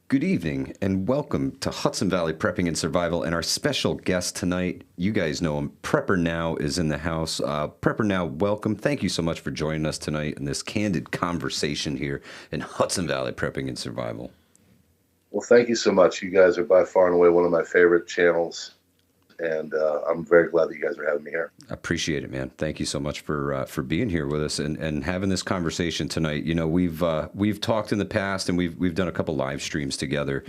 Good evening and welcome to Hudson Valley Prepping and Survival. And our special guest tonight, you guys know him, PrepperNow is in the house. PrepperNow, welcome. Thank you so much for joining us tonight in this candid conversation here in Hudson Valley Prepping and Survival. Well, thank you so much. You guys are by far and away one of my favorite channels, and I'm very glad that you guys are having me here. I appreciate it, man. Thank you so much for being here with us and having this conversation tonight. You know, we've talked in the past and we've done a couple live streams together,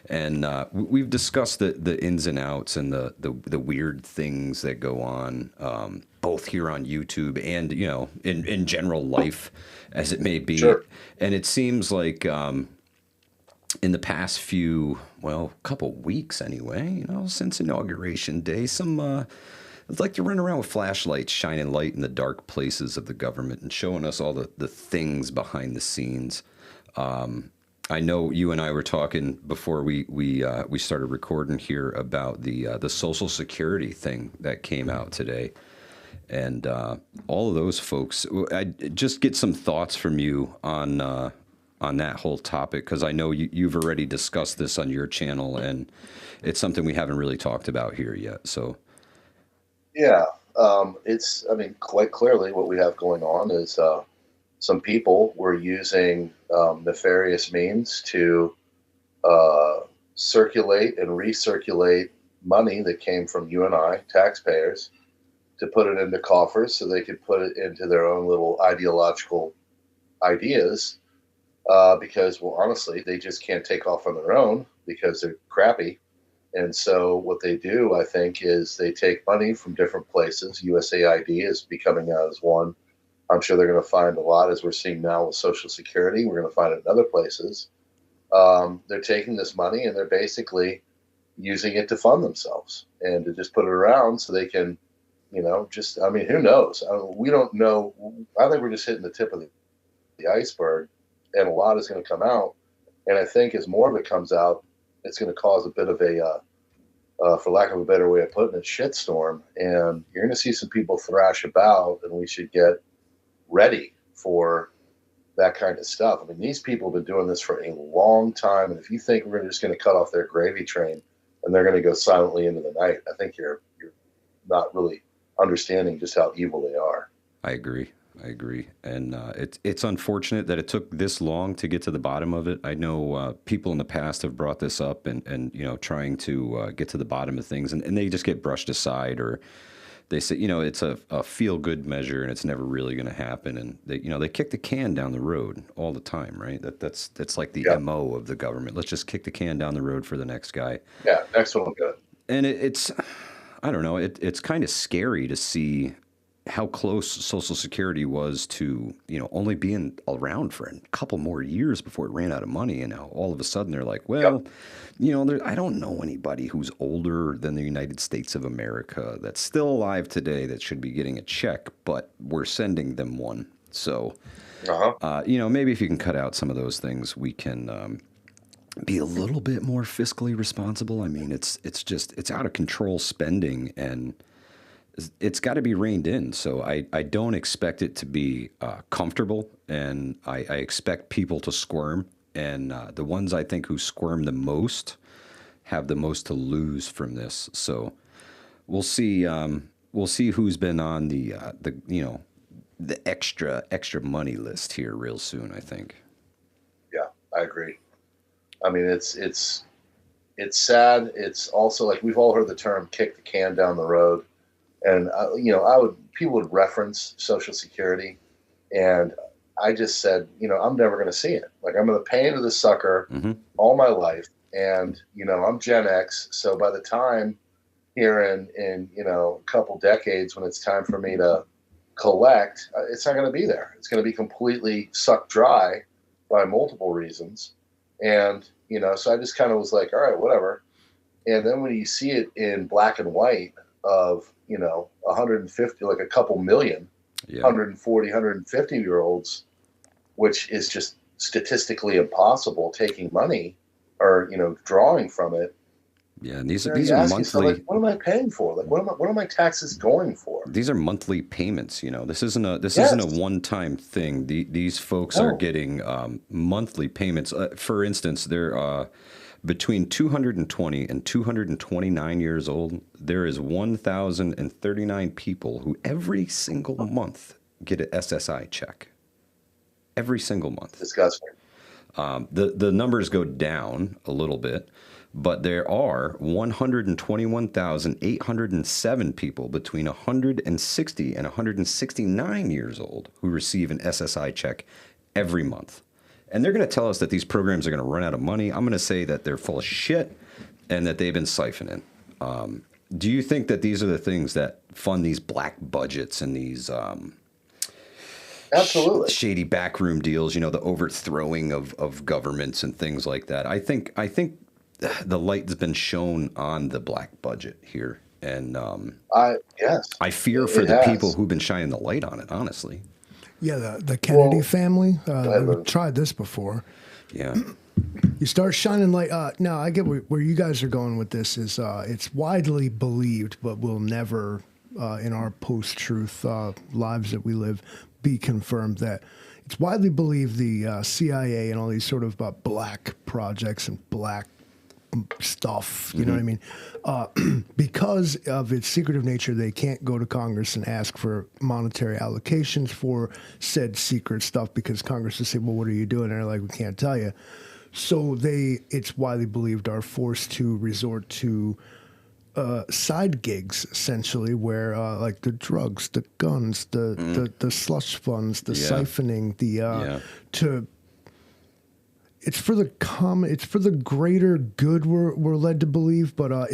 and we've discussed the ins and outs and the weird things that go on, both here on YouTube and in general life, as it may be. Sure. And it seems like in the past couple weeks anyway, since Inauguration Day, I'd like to run around with flashlights, shining light in the dark places of the government and showing us all the things behind the scenes. I know you and I were talking before we started recording here about the Social Security thing that came out today. And all of those folks, I just get some thoughts from you on that whole topic, because I know you've already discussed this on your channel, and it's something we haven't really talked about here yet. So, yeah, quite clearly what we have going on is some people were using nefarious means to circulate and recirculate money that came from you and I, taxpayers, to put it into coffers so they could put it into their own little ideological ideas. Because, well, honestly, they just can't take off on their own because they're crappy. And so what they do, I think, is they take money from different places. USAID is becoming out as one. I'm sure they're going to find a lot, as we're seeing now with Social Security. We're going to find it in other places. They're taking this money and they're basically using it to fund themselves and to just put it around so they can, who knows? We don't know. I think we're just hitting the tip of the iceberg. And a lot is going to come out. And I think as more of it comes out, it's going to cause a bit of a, for lack of a better way of putting it, shitstorm. And you're going to see some people thrash about, and we should get ready for that kind of stuff. I mean, these people have been doing this for a long time. And if you think we're just going to cut off their gravy train and they're going to go silently into the night, I think you're not really understanding just how evil they are. I agree. And it's unfortunate that it took this long to get to the bottom of it. I know people in the past have brought this up and trying to get to the bottom of things, and they just get brushed aside, or they say, it's a feel-good measure and it's never really going to happen. And they kick the can down the road all the time, right? That's like the MO of the government. Let's just kick the can down the road for the next guy. Yeah, next one will go. And it's, I don't know, it's kind of scary to see how close Social Security was to, only being around for a couple more years before it ran out of money. And now all of a sudden they're like, well, I don't know anybody who's older than the United States of America that's still alive today that should be getting a check, but we're sending them one. So, maybe if you can cut out some of those things, we can be a little bit more fiscally responsible. I mean, it's out of control spending, and it's got to be reined in. So I don't expect it to be comfortable, and I expect people to squirm. And the ones I think who squirm the most have the most to lose from this. So we'll see. We'll see who's been on the extra money list here real soon, I think. Yeah, I agree. I mean, it's sad. It's also like we've all heard the term "kick the can down the road." And, people would reference Social Security, and I just said, I'm never going to see it. Like, I'm going to pay into the sucker all my life. And, I'm Gen X. So by the time here in a couple decades, when it's time for me to collect, it's not going to be there. It's going to be completely sucked dry by multiple reasons. And, so I just kind of was like, all right, whatever. And then when you see it in black and white of, 150, like a couple million, 140, 150-year-olds, which is just statistically impossible, taking money or, drawing from it. Yeah, and these You are know, these you are ask yourself, like, monthly. what am I paying for? Like, what are my taxes going for? These are monthly payments. This isn't a Yes. one-time thing. These folks are No. getting monthly payments. For instance, they're between 220 and 229 years old. There is 1,039 people who every single month get an SSI check. Every single month. Disgusting. The numbers go down a little bit, but there are 121,807 people between 160 and 169 years old who receive an SSI check every month. And they're going to tell us that these programs are going to run out of money. I'm going to say that they're full of shit and that they've been siphoning. Do you think that these are the things that fund these black budgets and these Absolutely. shady backroom deals, the overthrowing of governments and things like that? I think the light has been shown on the black budget here, and Yes, I fear for it the has. people who've been shining the light on it, honestly. Yeah, the Kennedy family. ahead, We Lou. tried this before. Yeah. You start shining light. No, I get where you guys are going with this. Is it's widely believed, but will never, in our post-truth lives that we live, be confirmed that it's widely believed the CIA and all these sort of black projects and black stuff, you know what I mean? Because of its secretive nature, they can't go to Congress and ask for monetary allocations for said secret stuff because Congress will say, well, what are you doing? And they're like, we can't tell you. So it's widely believed, are forced to resort to side gigs, essentially, where like the drugs, the guns, the slush funds, the siphoning, it's for the greater good. We're led to believe, but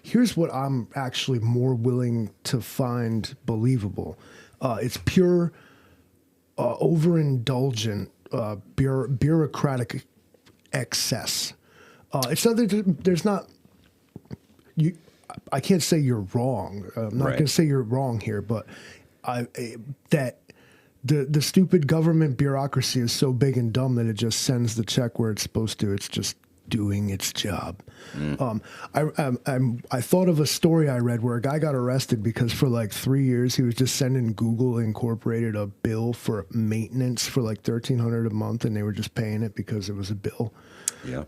here's what I'm actually more willing to find believable. It's pure overindulgent bureaucratic excess. It's not that there's not you. I can't say you're wrong. I'm not Right. going to say you're wrong here, but that the stupid government bureaucracy is so big and dumb that it just sends the check where it's supposed to. It's just doing its job. I thought of a story I read where a guy got arrested because for like 3 years he was just sending Google Incorporated a bill for maintenance for like $1,300 a month, and they were just paying it because it was a bill. Yeah.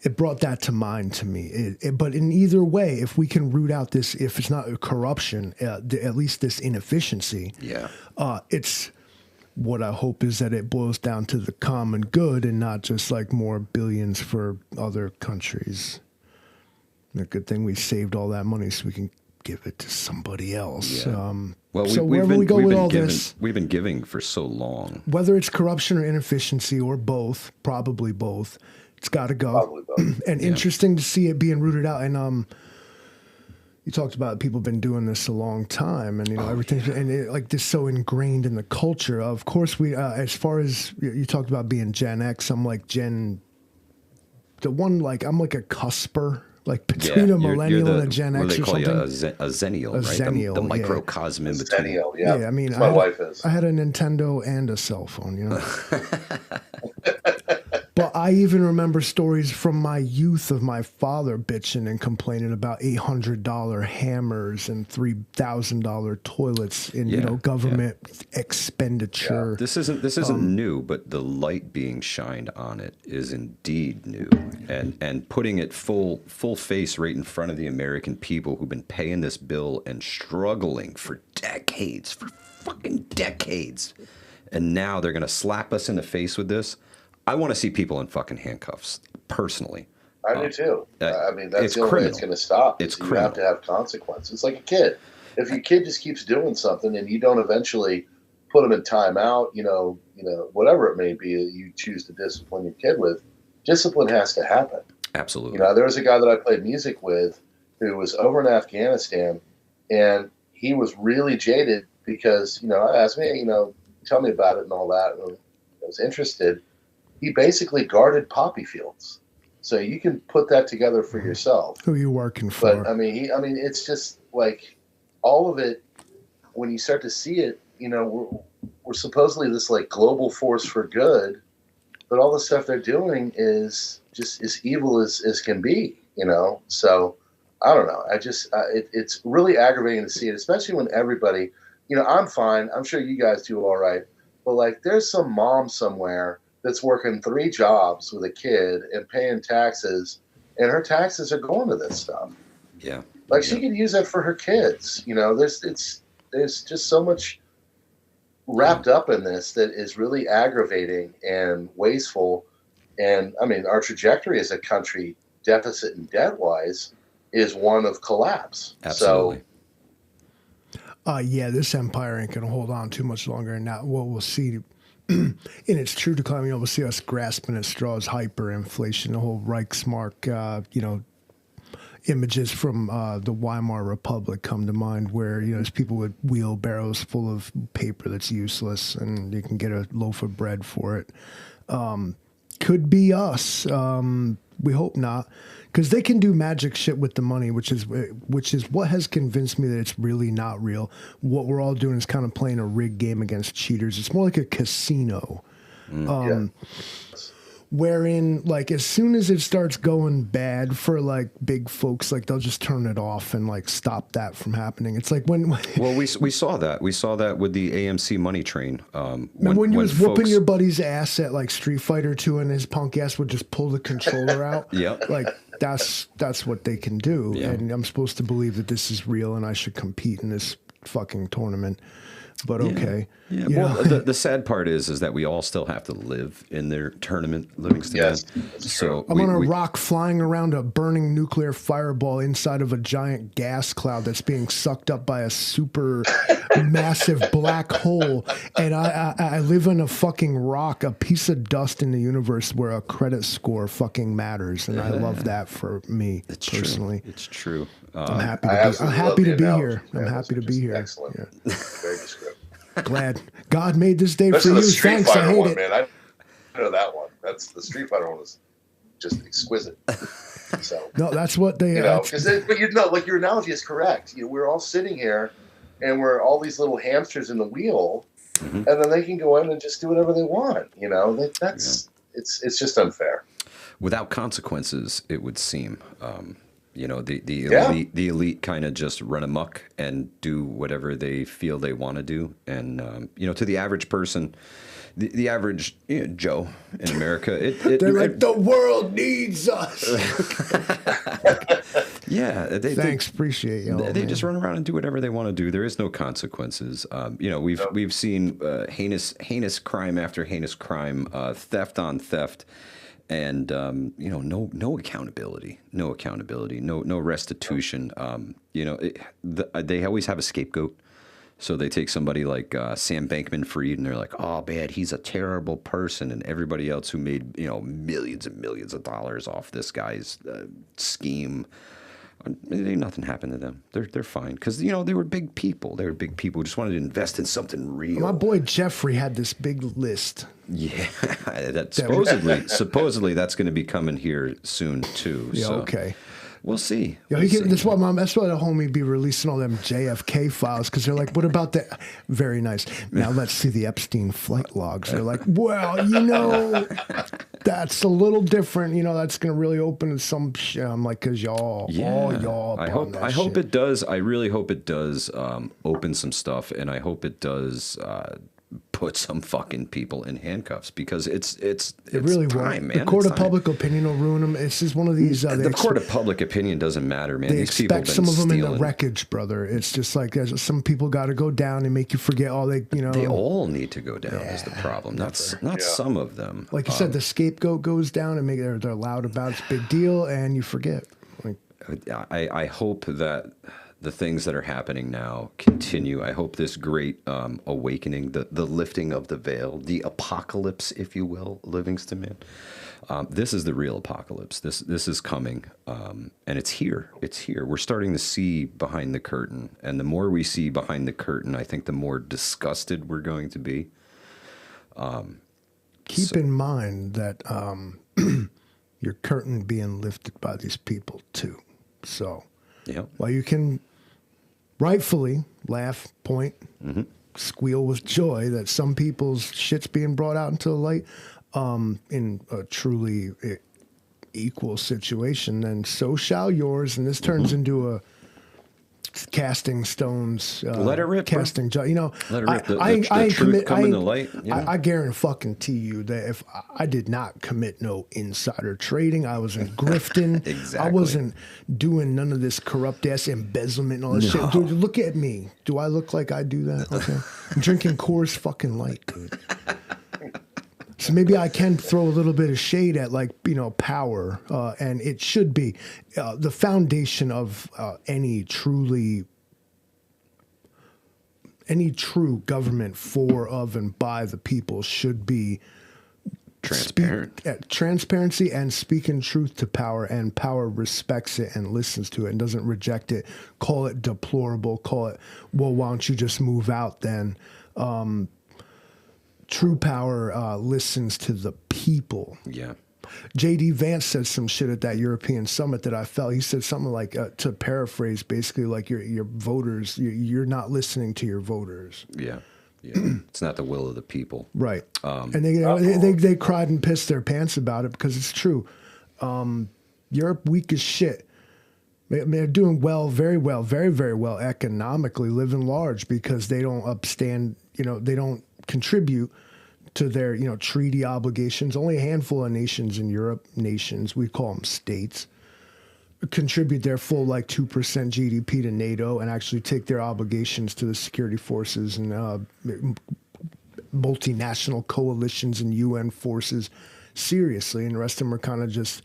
It brought that to mind to me. But in either way, if we can root out this, if it's not corruption, at least this inefficiency, it's what I hope is that it boils down to the common good and not just like more billions for other countries. The good thing we saved all that money so we can give it to somebody else. Yeah. So wherever we go with all this, we've been giving for so long. whether it's corruption or inefficiency or both, probably both, it's got to go. Probably both. And interesting to see it being rooted out. And you talked about people been doing this a long time, and everything, and like this so ingrained in the culture. Of course, we as far as you talked about being Gen X, I'm like I'm like a cusper, like between a millennial and a Gen X they or call something. You a zennial, right? zennial, the yeah. microcosm in between. Centennial, yeah. I mean, my wife is. I had a Nintendo and a cell phone, But I even remember stories from my youth of my father bitching and complaining about $800 hammers and $3,000 toilets in government expenditure. This isn't new, but the light being shined on it is indeed new, and putting it full face right in front of the American people who've been paying this bill and struggling for fucking decades, and now they're gonna slap us in the face with this. I want to see people in fucking handcuffs, personally. I do too. I mean, that's it's the only way it's going to stop. It's you criminal. have to have consequences. It's like a kid. If your kid just keeps doing something and you don't eventually put them in timeout, whatever it may be that you choose to discipline your kid with, discipline has to happen. Absolutely. There was a guy that I played music with who was over in Afghanistan, and he was really jaded because, I asked me, tell me about it and all that. And I was interested. He basically guarded poppy fields. So you can put that together for yourself. Who are you working for? But I mean, it's just like all of it. When you start to see it, we're supposedly this like global force for good, but all the stuff they're doing is just as evil as can be. you know? So I don't know. It's really aggravating to see it, especially when everybody, you know, I'm fine. I'm sure you guys do all right. But like, there's some mom somewhere that's working 3 jobs with a kid and paying taxes, and her taxes are going to this stuff. Yeah. Like, she could use that for her kids. You know, there's just so much wrapped up in this that is really aggravating and wasteful. And I mean, our trajectory as a country, deficit and debt wise, is one of collapse. Absolutely. So, yeah, this empire ain't gonna hold on too much longer. And now what we'll see in its true decline, you know, we'll see us grasping at straws, hyperinflation, the whole Reichsmark, you know, images from the Weimar Republic come to mind, where, you know, there's people with wheelbarrows full of paper that's useless, and you can get a loaf of bread for it. Could be us. We hope not, because they can do magic shit with the money, which is what has convinced me that it's really not real. What we're all doing is kind of playing a rigged game against cheaters. It's more like a casino. Wherein, like, as soon as it starts going bad for like big folks, like, they'll just turn it off and like stop that from happening. It's like when well, we saw that with the AMC money train. when you was whooping your buddy's ass at like Street Fighter 2, and his punk ass would just pull the controller out. Yeah, like that's what they can do. Yeah. And I'm supposed to believe that this is real, and I should compete in this fucking tournament. But okay. Yeah. Well, the sad part is that we all still have to live in their tournament, Livingston. Yes. So I'm on a rock flying around a burning nuclear fireball inside of a giant gas cloud that's being sucked up by a super massive black hole, and I live in a fucking rock, a piece of dust in the universe where a credit score fucking matters, and I love that for me personally. It's true. I'm happy to be here. I'm happy to be here. Excellent. Yeah. Very descriptive. Glad God made this day This for is you. the Street Thanks, Fighter I hate one, it. man. I know that one. That's the Street Fighter one was just exquisite. So No, that's what they. you know, but you know, like, your analogy is correct. You know, we're all sitting here, and we're all these little hamsters in the wheel, and then they can go in and just do whatever they want. You know, it's just unfair. Without consequences, it would seem. You know, the elite kind of just run amok and do whatever they feel they want to do. And, you know, to the average person, the average Joe in America, they're like, the world needs us. Yeah. Thanks. Appreciate you. They just run around and do whatever they want to do. There is no consequences. You know, we've seen heinous crime after heinous crime, theft on theft. And you know, no accountability, no restitution. You know, they always have a scapegoat, so they take somebody like Sam Bankman-Fried, and they're like, "Oh, man, he's a terrible person," and everybody else who made millions and millions of dollars off this guy's scheme. Nothing happened to them. They're fine, because they were big people. They were big people who just wanted to invest in something real. My boy Jeffrey had this big list. Yeah, supposedly that's going to be coming here soon too. Yeah, so okay. We'll see. Yeah, that's why the homie be releasing all them JFK files, because they're like, what about that? Very nice. Now let's see the Epstein flight logs. They're like, well, that's a little different. That's going to really open some shit. I'm like, because all y'all. I hope it does. I really hope it does open some stuff, and I hope it does put some fucking people in handcuffs, because it's really time, man. The court of public opinion will ruin them. It's just one of these. The court of public opinion doesn't matter, man. They These people expect some of them in the wreckage, brother. It's just like some people got to go down and make you forget all they. They all need to go down. Is the problem? Not some of them. Like you said, the scapegoat goes down, and they're loud about it's a big deal, and you forget. I hope that the things that are happening now continue. I hope this great awakening, the lifting of the veil, the apocalypse, if you will, Livingston, man. This is the real apocalypse. This is coming, and it's here. It's here. We're starting to see behind the curtain, and the more we see behind the curtain, I think the more disgusted we're going to be. Keep in mind that your curtain being lifted by these people too. So, while you can rightfully laugh, point, squeal with joy that some people's shit's being brought out into the light, in a truly equal situation, then so shall yours. And this turns into a casting stones, let it rip, casting, you know, let it rip. I truth commit, come in the light. You know? I guarantee you that if I did not commit no insider trading, I wasn't grifting, Exactly. I wasn't doing none of this corrupt ass embezzlement and all this shit. Dude, look at me. Do I look like I do that? Okay, I'm drinking Coors fucking Light, dude. So maybe I can throw a little bit of shade at, like, you know, power, and it should be the foundation of any true government for, of, and by the people should be Transparent. transparency and speaking truth to power, and power respects it and listens to it and doesn't reject it. Call it deplorable. Call it, well, why don't you just move out then? True power listens to the people. Yeah. J.D. Vance said some shit at that European summit that I felt. He said something like, to paraphrase, basically like your voters, you're not listening to your voters. Yeah. Yeah. It's not the will of the people. Right. And they cried and pissed their pants about it because it's true. Europe weak as shit. They're doing well, very well, very, very well economically, living large because they don't upstand, you know, they don't contribute to their, you know, treaty obligations. Only a handful of nations in Europe, we call them states, contribute their full like 2% GDP to NATO and actually take their obligations to the security forces and multinational coalitions and UN forces seriously. And the rest of them are kind of just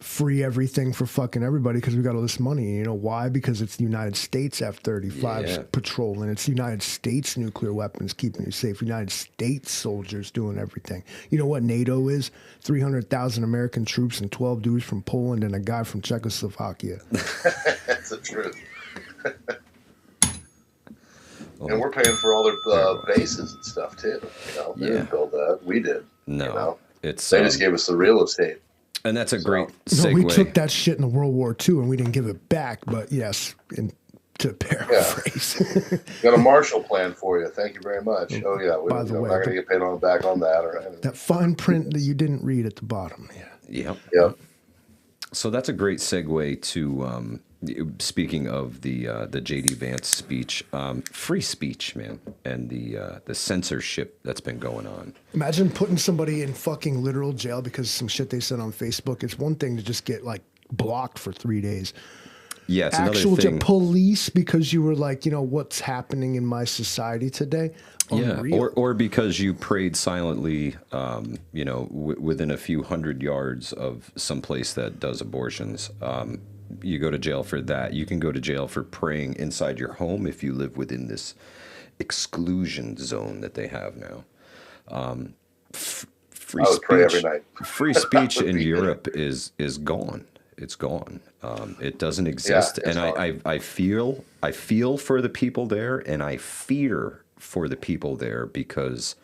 free everything for fucking everybody because we got all this money. You know why? Because it's the United States F-35s patrolling. It's the United States nuclear weapons keeping you safe. United States soldiers doing everything. You know what NATO is? 300,000 American troops and 12 dudes from Poland and a guy from Czechoslovakia. That's the truth. And we're paying for all their bases and stuff too. You know, they didn't build that. We did. No, you know? they just gave us the real estate. And that's a great segue. No, we took that shit in the World War II and we didn't give it back. But yes, to paraphrase. Got a Marshall Plan for you. Thank you very much. Oh, yeah. By the way, I'm not going to get paid on back on that. Or anything. That fine print that you didn't read at the bottom. Yep. Yep. So that's a great segue to, speaking of the J.D. Vance speech, free speech, man, and the censorship that's been going on. Imagine putting somebody in fucking literal jail because of some shit they said on Facebook. It's one thing to just get like blocked for 3 days. Yeah, it's actual another thing. Police because you were like, you know, what's happening in my society today? Unreal. Yeah, or because you prayed silently, you know, within a few hundred yards of some place that does abortions. You go to jail for that. You can go to jail for praying inside your home if you live within this exclusion zone that they have now. Free speech, pray every night. Free speech in Europe is gone. It's gone. It doesn't exist. Yeah, and I feel for the people there, and I fear for the people there because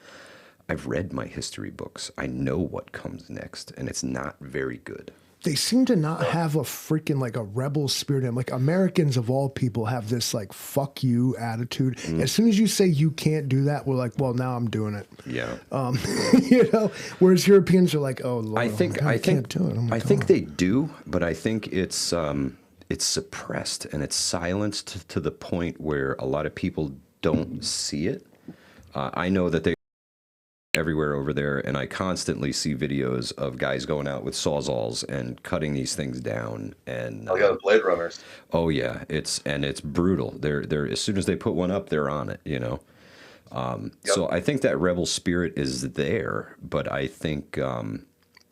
I've read my history books. I know what comes next, and it's not very good. They seem to not have a freaking like a rebel spirit in them. Like Americans of all people have this like fuck you attitude. As soon as you say you can't do that, we're like, well, now I'm doing it. Yeah. You know, whereas Europeans are like, oh, Lord, I think can't do it. Oh my I God. think they do, but I think it's suppressed and it's silenced to the point where a lot of people don't see it. I know that they everywhere over there, and I constantly see videos of guys going out with sawzalls and cutting these things down. And I got Blade Runners. Oh yeah, it's brutal. They're as soon as they put one up, they're on it. You know. So I think that rebel spirit is there, but I think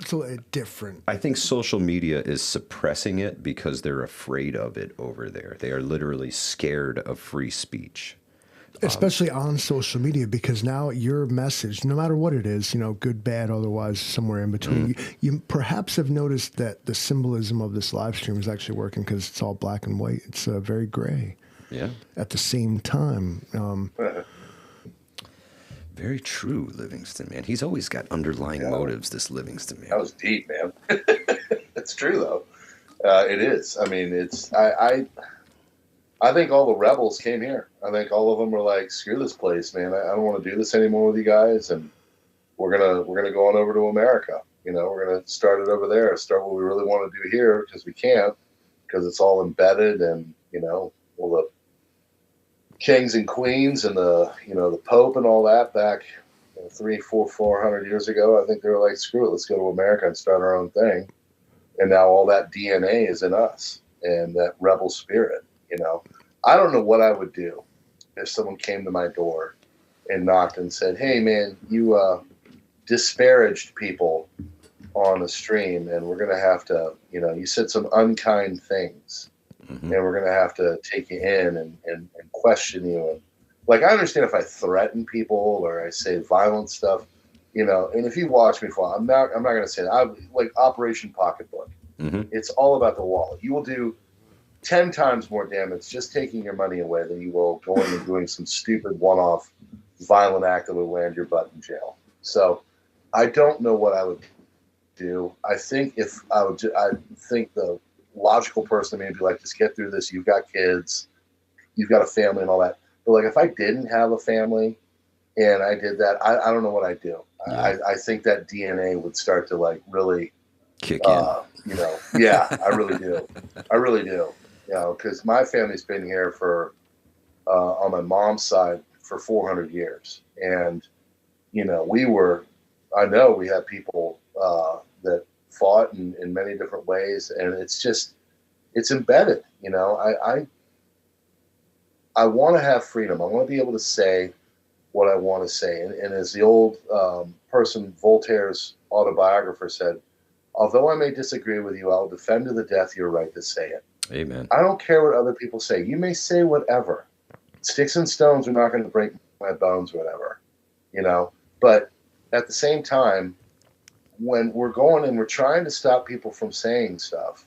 it's a little different. I think social media is suppressing it because they're afraid of it over there. They are literally scared of free speech. Especially on social media, because now your message, no matter what it is, you know, good, bad, otherwise, somewhere in between, you perhaps have noticed that the symbolism of this live stream is actually working because it's all black and white. It's very gray. Yeah. At the same time. Very true, Livingston, man. He's always got underlying motives, this Livingston, man. That was deep, man. It's true, though. It is. I mean, it's... I think all the rebels came here. I think all of them were like, "Screw this place, man! I don't want to do this anymore with you guys, and we're gonna go on over to America." we're going to start it over there, start what we really want to do here because we can't, because it's all embedded, and, all the kings and queens and the Pope and all that back 400 years ago, I think they were like, screw it, let's go to America and start our own thing. And now all that DNA is in us, and that rebel spirit, I don't know what I would do if someone came to my door and knocked and said, hey man, you disparaged people on the stream, and we're going to have to, you said some unkind things, and we're going to have to take you in and question you. And like, I understand if I threaten people or I say violent stuff, and if you watch me I'm not going to say that. I like Operation Pocketbook. It's all about the wallet. You will do 10 times more damage just taking your money away than you will going and doing some stupid one-off violent act that will land your butt in jail. So I don't know what I would do. I think I think the logical person maybe like, just get through this. You've got kids, you've got a family and all that. But like, if I didn't have a family and I did that, I don't know what I'd do. Yeah. I think that DNA would start to like really kick in. Yeah, I really do. I really do. Because my family's been here for, on my mom's side, for 400 years. And, I know we have people that fought in many different ways. And it's embedded. I want to have freedom. I want to be able to say what I want to say. And as the old person, Voltaire's autobiographer, said, although I may disagree with you, I'll defend to the death your right to say it. Amen. I don't care what other people say. You may say whatever. Sticks and stones are not going to break my bones, whatever. But at the same time, when we're going and we're trying to stop people from saying stuff,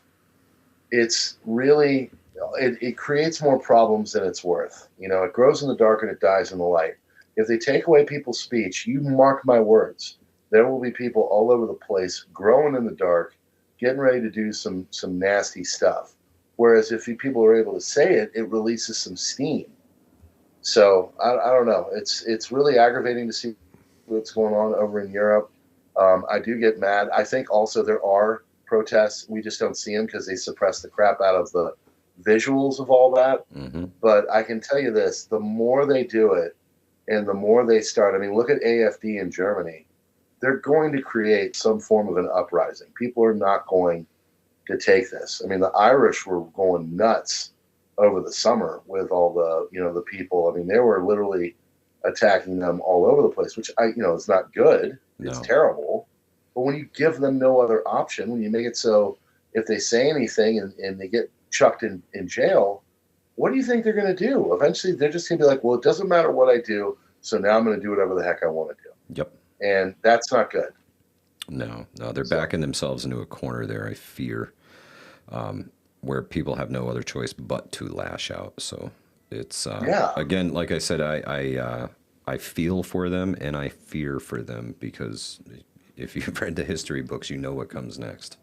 it's really, it creates more problems than it's worth. It grows in the dark and it dies in the light. If they take away people's speech, you mark my words, there will be people all over the place growing in the dark, getting ready to do some nasty stuff. Whereas if people are able to say it, it releases some steam. So I don't know. It's really aggravating to see what's going on over in Europe. I do get mad. I think also there are protests. We just don't see them because they suppress the crap out of the visuals of all that. But I can tell you this, the more they do it and the more they start, look at AFD in Germany. They're going to create some form of an uprising. People are not going to take this. The Irish were going nuts over the summer with all the, the people. They were literally attacking them all over the place, which is not good. It's terrible. But when you give them no other option, when you make it so if they say anything and they get chucked in jail, what do you think they're going to do? Eventually, they're just going to be like, well, it doesn't matter what I do, so now I'm going to do whatever the heck I want to do. Yep. And that's not good. No, they're backing themselves into a corner there, I fear, where people have no other choice but to lash out. So it's, again, like I said, I feel for them and I fear for them, because if you've read the history books, you know what comes next.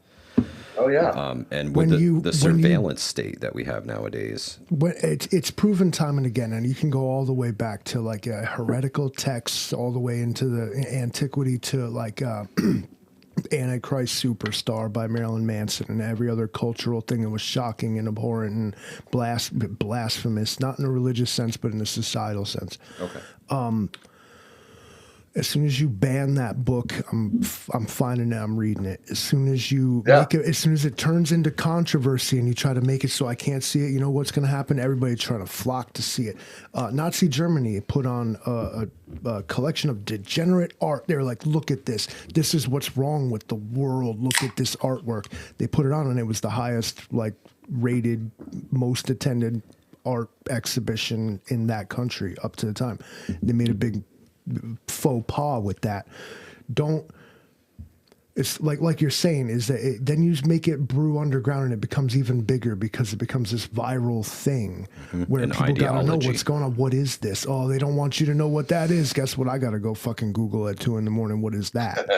Oh, yeah. And with the surveillance state that we have nowadays. It's proven time and again, and you can go all the way back to like heretical texts, all the way into the antiquity to like Antichrist Superstar by Marilyn Manson, and every other cultural thing that was shocking and abhorrent and blasphemous, not in a religious sense, but in a societal sense. Okay. As soon as you ban that book, I'm finding it, I'm reading it. As soon as you make it, as soon as it turns into controversy and you try to make it so I can't see it, you know what's going to happen? Everybody's trying to flock to see it. Nazi Germany put on a collection of degenerate art. They're like, look at this. This is what's wrong with the world. Look at this artwork. They put it on, and it was the highest rated, most attended art exhibition in that country up to the time. They made a big faux pas with that. It's like you're saying, is that then you just make it brew underground and it becomes even bigger because it becomes this viral thing where people gotta know what's going on. What is this? Oh, they don't want you to know what that is. Guess what? I gotta go fucking Google at 2 a.m. What is that?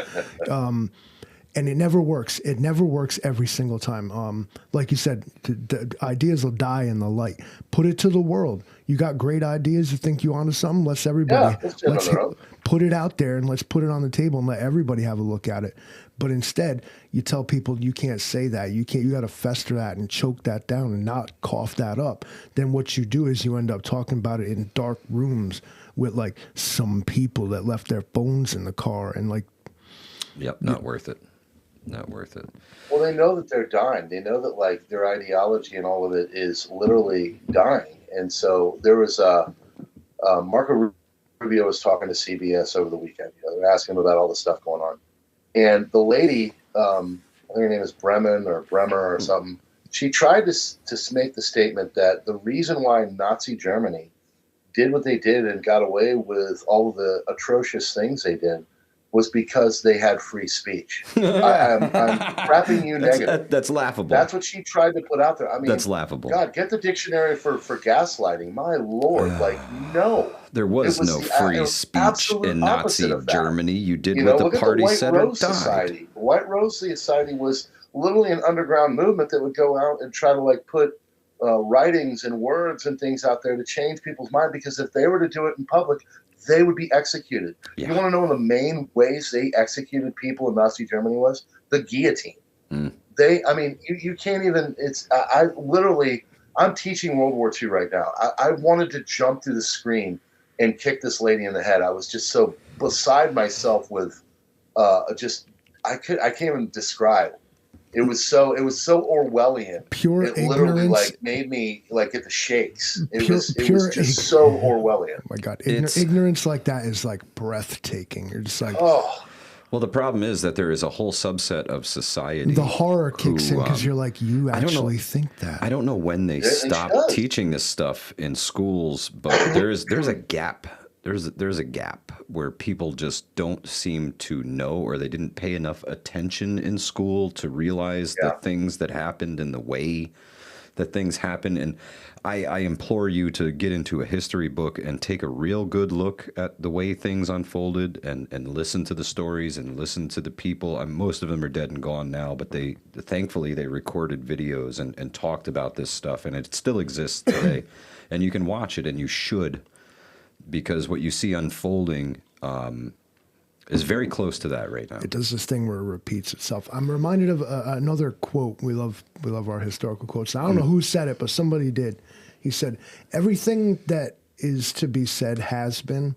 And it never works. It never works every single time. Like you said, the ideas will die in the light. Put it to the world. You got great ideas. You think you onto something? Let's put it out there, and let's put it on the table and let everybody have a look at it. But instead, you tell people you can't say that. You got to fester that and choke that down and not cough that up. Then what you do is you end up talking about it in dark rooms with like some people that left their phones in the car and like. Yep, not worth it. Not worth it. Well, they know that they're dying. They know that like their ideology and all of it is literally dying. And so there was Marco Rubio was talking to CBS over the weekend. They're asking him about all the stuff going on. And the lady, I think her name is Bremer or something, she tried to make the statement that the reason why Nazi Germany did what they did and got away with all of the atrocious things they did was because they had free speech. I'm crapping you negative. That's laughable. That's what she tried to put out there. I mean, that's laughable. God, get the dictionary for gaslighting. My Lord, no. There was no free speech in Nazi Germany. You did what the party said or died. Society. The White Rose Society was literally an underground movement that would go out and try to like put writings and words and things out there to change people's mind, because if they were to do it in public, they would be executed. Yeah. You want to know one of the main ways they executed people in Nazi Germany was the guillotine. You can't even, I'm teaching World War II right now. I wanted to jump through the screen and kick this lady in the head. I was just so beside myself with, I can't even describe. It was so Orwellian. Pure it ignorance. Literally like made me like get the shakes. It was just so Orwellian. Oh my God, ignorance like that is like breathtaking. You're just like, oh. Well, the problem is that there is a whole subset of society. The horror kicks in because you're like, you actually think that. I don't know when they stop teaching this stuff in schools, but there's a gap. There's a gap where people just don't seem to know, or they didn't pay enough attention in school to realize the things that happened and the way that things happen. And I implore you to get into a history book and take a real good look at the way things unfolded and listen to the stories and listen to the people. Most of them are dead and gone now, but thankfully they recorded videos and talked about this stuff, and it still exists today. And you can watch it, and you should. Because what you see unfolding is very close to that right now. It does this thing where it repeats itself. I'm reminded of another quote. We love our historical quotes. I don't know who said it, but somebody did. He said, "Everything that is to be said has been,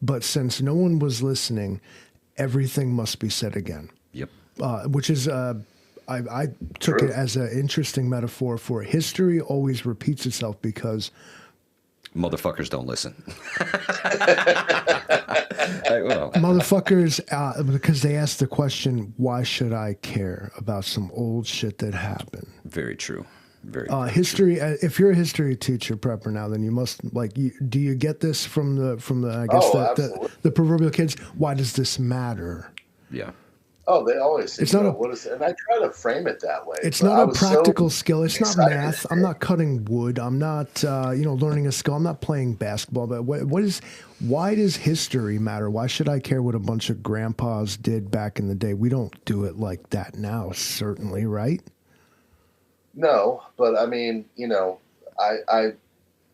but since no one was listening, everything must be said again." Yep. Which is I took it as an interesting metaphor for history always repeats itself because motherfuckers don't listen. Motherfuckers, because they ask the question, why should I care about some old shit that happened? Very true. Very history. If you're a history teacher, prepper now, then you must do you get this from the I guess the proverbial kids? Why does this matter? Yeah. Oh, they always say, it's not and I try to frame it that way. It's not a practical skill. It's not math. I'm not cutting wood. I'm not, learning a skill. I'm not playing basketball. But why does history matter? Why should I care what a bunch of grandpas did back in the day? We don't do it like that now, certainly, right? No, but I mean, I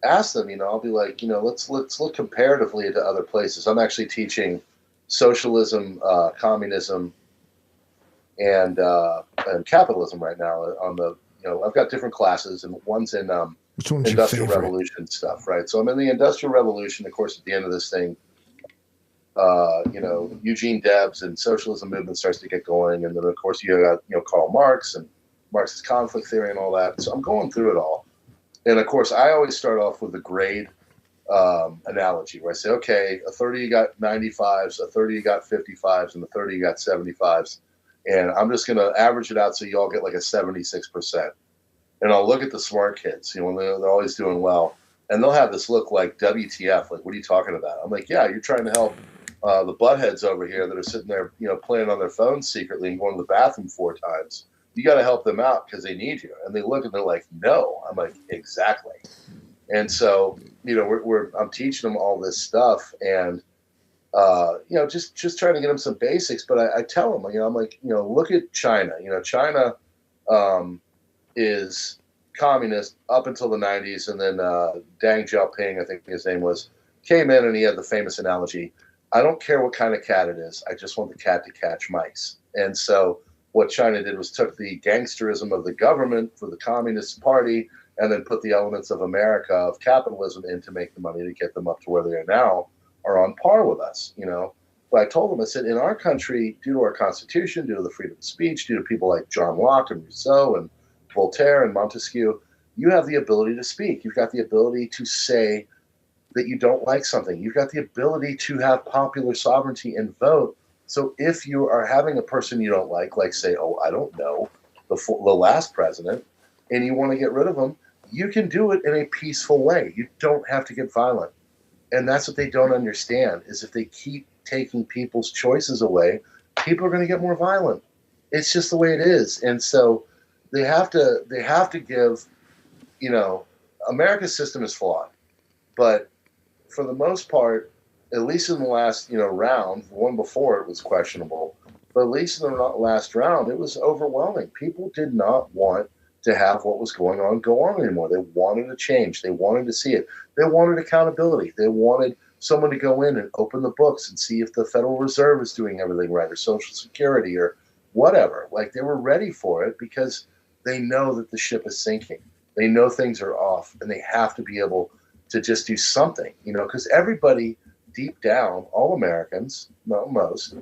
ask them, I'll be like, let's look comparatively to other places. I'm actually teaching socialism, communism, and capitalism right now on the, I've got different classes, and one's in Industrial Revolution stuff, right? So I'm in the Industrial Revolution. Of course, at the end of this thing, Eugene Debs and socialism movement starts to get going, and then of course you got Karl Marx and Marxist conflict theory and all that. So I'm going through it all, and of course I always start off with the grade analogy, where I say, okay, a 30 you got 95s, a 30 you got 55s, and a 30 you got 75s. And I'm just going to average it out so you all get like a 76%. And I'll look at the smart kids, when they're always doing well. And they'll have this look like, WTF, like, what are you talking about? I'm like, yeah, you're trying to help the buttheads over here that are sitting there, playing on their phones secretly and going to the bathroom 4 times. You got to help them out because they need you. And they look and they're like, no. I'm like, exactly. And so, I'm teaching them all this stuff, and just trying to get them some basics. But I tell them, I'm like, look at China. China is communist up until the 90s, and then Deng Xiaoping, I think his name was, came in, and he had the famous analogy: I don't care what kind of cat it is. I just want the cat to catch mice. And so what China did was took the gangsterism of the government for the Communist Party and then put the elements of America, of capitalism, in to make the money to get them up to where they are now, are on par with us, you know. But I told them, I said, in our country, due to our Constitution, due to the freedom of speech, due to people like John Locke and Rousseau and Voltaire and Montesquieu, you have the ability to speak. You've got the ability to say that you don't like something. You've got the ability to have popular sovereignty and vote. So if you are having a person you don't like say, oh, I don't know, the last president, and you want to get rid of them, you can do it in a peaceful way. You don't have to get violent. And that's what they don't understand, is if they keep taking people's choices away, people are going to get more violent. It's just the way it is. And so they have to give, you know, America's system is flawed. But for the most part, at least in the last, you know, round, the one before it was questionable, but at least in the last round, it was overwhelming. People did not want to have what was going on go on anymore. They wanted a change. They wanted to see it. They wanted accountability. They wanted someone to go in and open the books and see if the Federal Reserve is doing everything right, or Social Security, or whatever. Like, they were ready for it because they know that the ship is sinking. They know things are off, and they have to be able to just do something, you know, because everybody deep down, all Americans, most,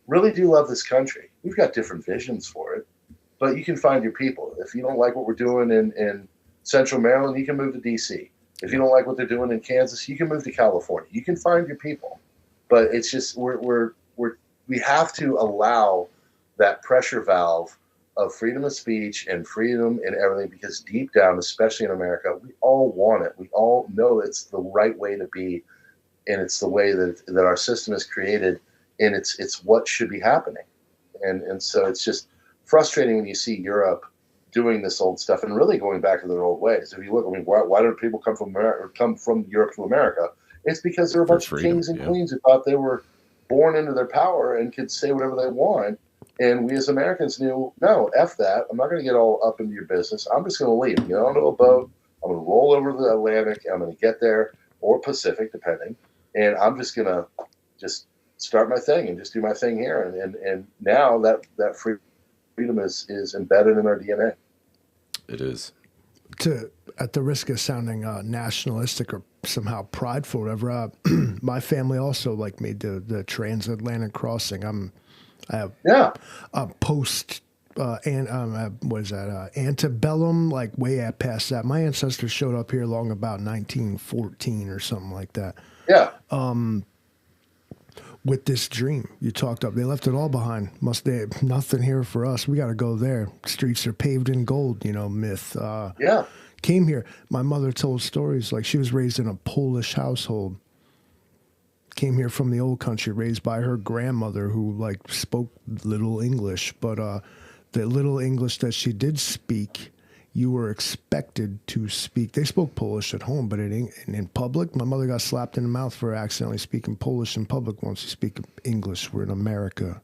really do love this country. We've got different visions for it, but you can find your people. If you don't like what we're doing in Central Maryland, you can move to D.C. If you don't like what they're doing in Kansas, you can move to California. You can find your people, but it's just we have to allow that pressure valve of freedom of speech and freedom and everything, because deep down, especially in America, we all want it. We all know it's the right way to be, and it's the way that our system is created, and it's what should be happening. And so it's just frustrating when you see Europe doing this old stuff and really going back to their old ways. If you look, I mean, why do people come from America, or come from Europe to America? It's because there are a bunch of kings and queens who thought they were born into their power and could say whatever they want. And we as Americans knew, no, F that. I'm not going to get all up into your business. I'm just going to leave. Get onto a boat. I'm going to roll over the Atlantic. I'm going to get there, or Pacific, depending. And I'm just going to just start my thing and just do my thing here. And now that freedom is embedded in our DNA. It is. At the risk of sounding nationalistic or somehow prideful, or whatever, my family also made the transatlantic crossing. I have post what is that? Antebellum, way past that. My ancestors showed up here long about 1914 or something like that. Yeah. With this dream you talked up, they left it all behind. They nothing here for us. We got to go there. Streets are paved in gold. Myth. Came here. My mother told stories she was raised in a Polish household. Came here from the old country, raised by her grandmother, who spoke little English, but the little English that she did speak, you were expected to speak. They spoke Polish at home, but in public, my mother got slapped in the mouth for accidentally speaking Polish in public. Once you speak English, we're in America.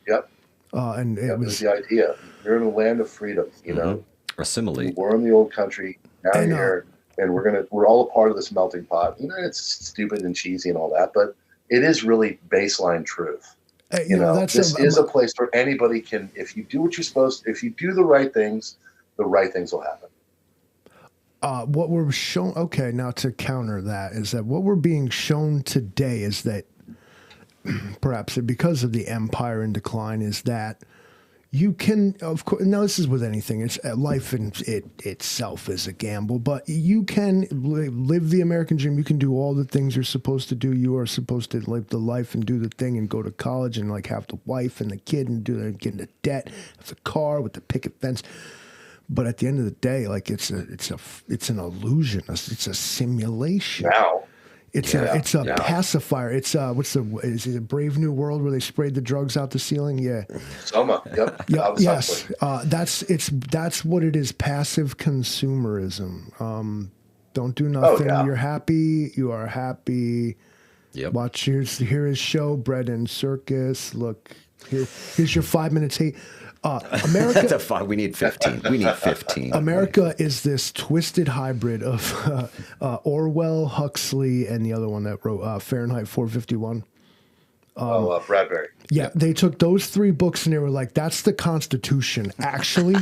Yep. And it was the idea. You're in a land of freedom. You know, assimilate. We're in the old country now here. And we're all a part of this melting pot. It's stupid and cheesy and all that, but it is really baseline truth. This is a place where anybody can, if you do what you're supposed to, if you do the right things will happen. What we're shown, now to counter that, is that what we're being shown today is that perhaps because of the empire in decline, is that you can, of course, now this is with anything. It's life in itself is a gamble, but you can live the American dream. You can do all the things you're supposed to do. You are supposed to live the life and do the thing and go to college and have the wife and the kid and get into debt, have the car with the picket fence. But at the end of the day, it's an illusion. It's a simulation. Wow. It's a pacifier. It's is it a Brave New World where they sprayed the drugs out the ceiling? Yeah. Soma. Yep. Yes. That's what it is. Passive consumerism. Don't do nothing. You're happy. You are happy. Yep. Watch here is show Bread and Circus. Look here's your 5 minutes. Hey. America. We need 15. We need 15. America is this twisted hybrid of Orwell, Huxley, and the other one that wrote Fahrenheit 451. Bradbury. Yeah, they took those 3 books and they were like, "That's the Constitution." Actually,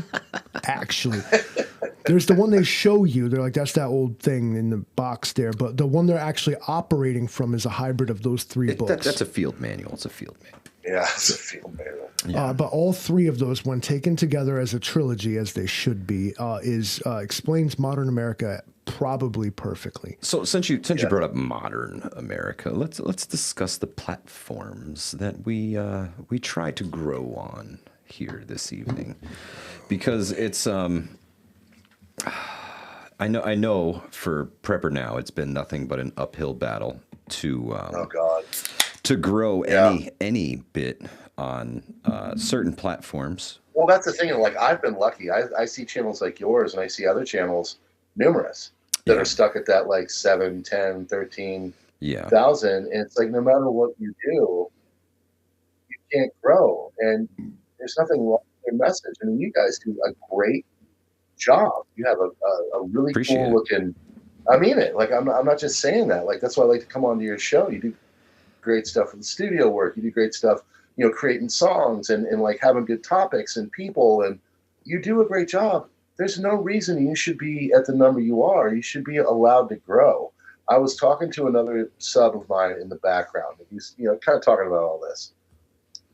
there's the one they show you. They're like, "That's that old thing in the box there," but the one they're actually operating from is a hybrid of those 3 books. That's a field manual. It's a field manual. Yeah, it's a field manual. Yeah. But all 3 of those, when taken together as a trilogy, as they should be, explains modern America probably perfectly. So since you brought up modern America, let's discuss the platforms that we try to grow on here this evening, because it's I know for PrepperNow it's been nothing but an uphill battle to to grow any bit on certain platforms. Well, that's the thing. Like, I've been lucky. I see channels like yours, and I see other channels, numerous, that are stuck at that like 7, 10, 13 thousand. And it's like, no matter what you do, you can't grow. And there's nothing wrong with your message. I mean, you guys do a great job. You have a really cool looking. I mean it. Like, I'm not just saying that. Like, that's why I like to come onto your show. You do great stuff with the studio work. You do great stuff, creating songs and like having good topics and people, and you do a great job. There's no reason you should be at the number you are. You should be allowed to grow. I was talking to another sub of mine in the background. He's, kind of talking about all this.